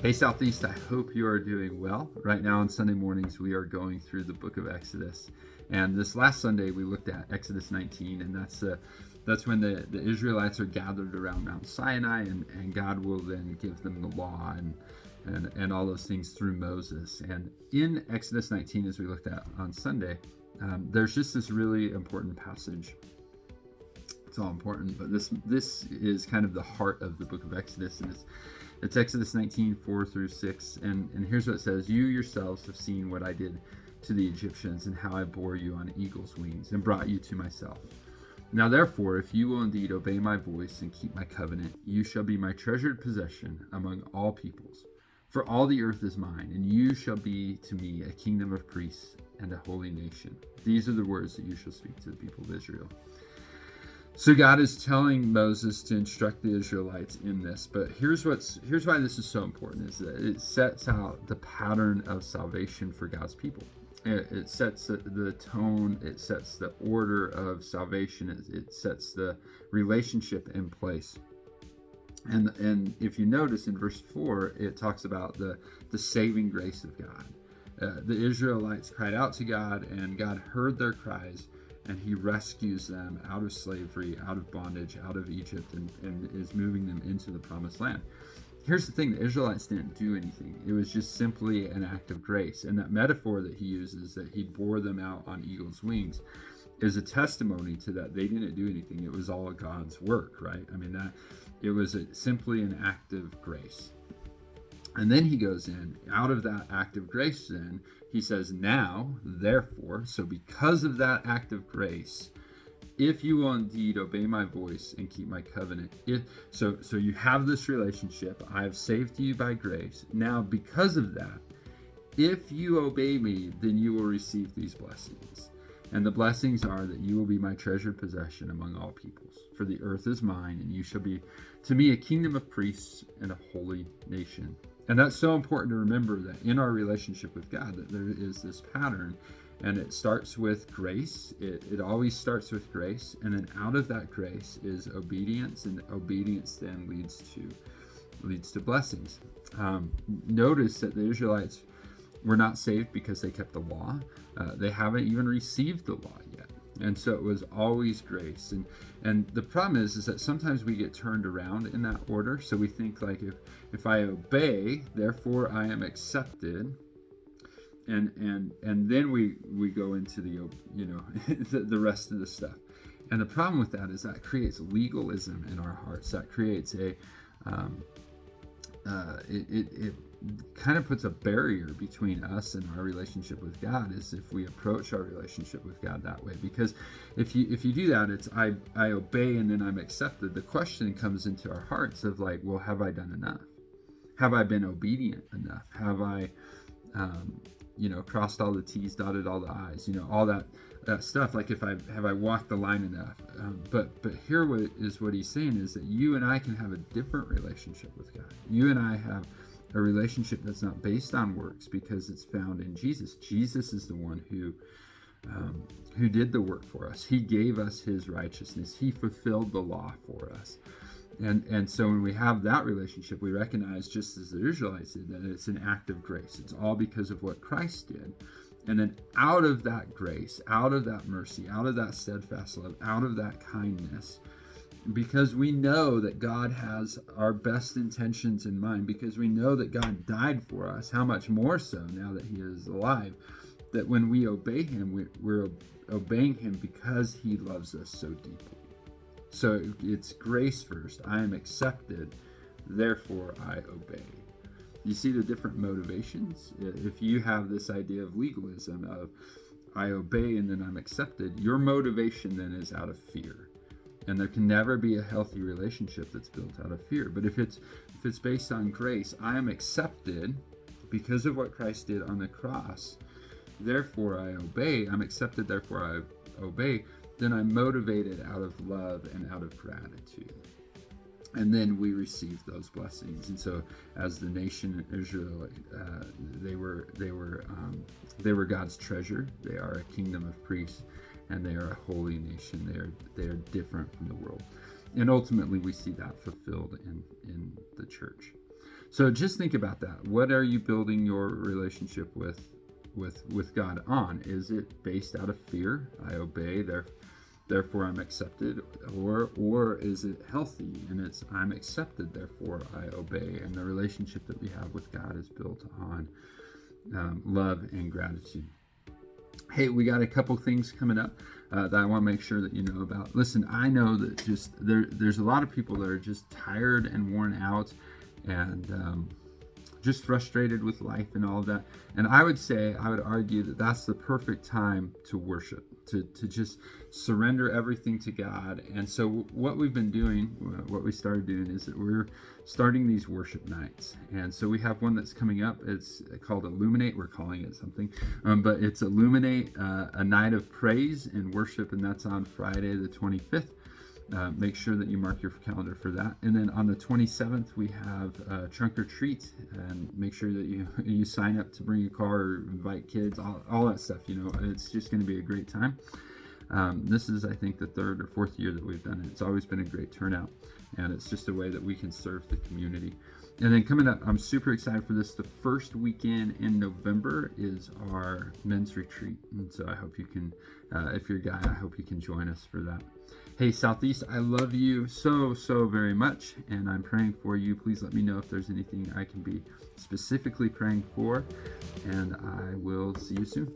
Hey Southeast, I hope you are doing well. Right now on Sunday mornings, we are going through the book of Exodus. And this last Sunday, we looked at Exodus 19, and that's when the Israelites are gathered around Mount Sinai, and God will then give them the law and all those things through Moses. And in Exodus 19, as we looked at on Sunday, there's just this really important passage. It's all important, but this is kind of the heart of the book of Exodus, and it's Exodus 19, 4 through 6. And here's what it says. You yourselves have seen what I did to the Egyptians and how I bore you on eagle's wings and brought you to myself. Now therefore, if you will indeed obey my voice and keep my covenant, you shall be my treasured possession among all peoples. For all the earth is mine, and you shall be to me a kingdom of priests and a holy nation. These are the words that you shall speak to the people of Israel. So God is telling Moses to instruct the Israelites in this, but here's why this is so important, is that it sets out the pattern of salvation for God's people. It sets the tone, it sets the order of salvation, it sets the relationship in place. And if you notice in verse 4, it talks about the saving grace of God. The Israelites cried out to God, and God heard their cries, and he rescues them out of slavery, out of bondage, out of Egypt, and is moving them into the promised land. Here's the thing, the Israelites didn't do anything. It was just simply an act of grace. And that metaphor that he uses, that he bore them out on eagle's wings, is a testimony to that. They didn't do anything. It was all God's work, right? I mean, that it was simply an act of grace. And then he goes in, out of that act of grace, then he says, now, therefore, so because of that act of grace, if you will indeed obey my voice and keep my covenant, so you have this relationship, I have saved you by grace. Now, because of that, if you obey me, then you will receive these blessings. And the blessings are that you will be my treasured possession among all peoples. For the earth is mine, and you shall be to me a kingdom of priests and a holy nation. And that's so important to remember, that in our relationship with God, that there is this pattern, and it starts with grace. It always starts with grace, and then out of that grace is obedience, and obedience then leads to blessings. Notice that the Israelites were not saved because they kept the law. They haven't even received the law yet. And so it was always grace. And the problem is that sometimes we get turned around in that order. So we think like, if I obey, therefore I am accepted. And then we go into the rest of the stuff. And the problem with that is that creates legalism in our hearts. That creates it kind of puts a barrier between us and our relationship with God, is if we approach our relationship with God that way. Because if you do that, it's I obey and then I'm accepted. The question comes into our hearts of like, well, have I done enough? Have I been obedient enough? Have I crossed all the T's, dotted all the I's, all that stuff. Like, have I walked the line enough? But here what he's saying is that you and I can have a different relationship with God. You and I have a relationship that's not based on works, because it's found in Jesus. Jesus is the one who did the work for us. He gave us his righteousness. He fulfilled the law for us. And so when we have that relationship, we recognize, just as the Israelites did, that it's an act of grace. It's all because of what Christ did. And then out of that grace, out of that mercy, out of that steadfast love, out of that kindness, because we know that God has our best intentions in mind, because we know that God died for us, how much more so now that he is alive, that when we obey him, we're obeying him because he loves us so deeply. So it's grace first. I am accepted, therefore I obey. You see the different motivations? If you have this idea of legalism, of I obey and then I'm accepted, your motivation then is out of fear. And there can never be a healthy relationship that's built out of fear. But if it's based on grace, I am accepted because of what Christ did on the cross, therefore I obey. I'm accepted, therefore I obey. Then I'm motivated out of love and out of gratitude. And then we receive those blessings. And so, as the nation Israel, they were God's treasure. They are a kingdom of priests, and they are a holy nation. They are different from the world. And ultimately, we see that fulfilled in the church. So just think about that. What are you building your relationship with God on? Is it based out of fear? I obey, therefore I'm accepted, or is it healthy and it's I'm accepted, therefore I obey? And the relationship that we have with God is built on love and gratitude. Hey, we got a couple things coming up that I want to make sure that you know about. Listen, I know that just there's a lot of people that are just tired and worn out and just frustrated with life and all of that. And I would argue that that's the perfect time to worship, to just surrender everything to God. And so what we've been doing, what we started doing, is that we're starting these worship nights. And so we have one that's coming up. It's called Illuminate. We're calling it something, but it's Illuminate, a night of praise and worship, and that's on Friday the 25th. Make sure that you mark your calendar for that. And then on the 27th, we have Trunk or Treat, and make sure that you sign up to bring a car or invite kids, all that stuff. It's just going to be a great time. This is, I think, the third or fourth year that we've done it. It's always been a great turnout, and it's just a way that we can serve the community. And then coming up, I'm super excited for this. The first weekend in November is our men's retreat. And so I hope you can, if you're a guy, I hope you can join us for that. Hey, Southeast, I love you so very much, and I'm praying for you. Please let me know if there's anything I can be specifically praying for, and I will see you soon.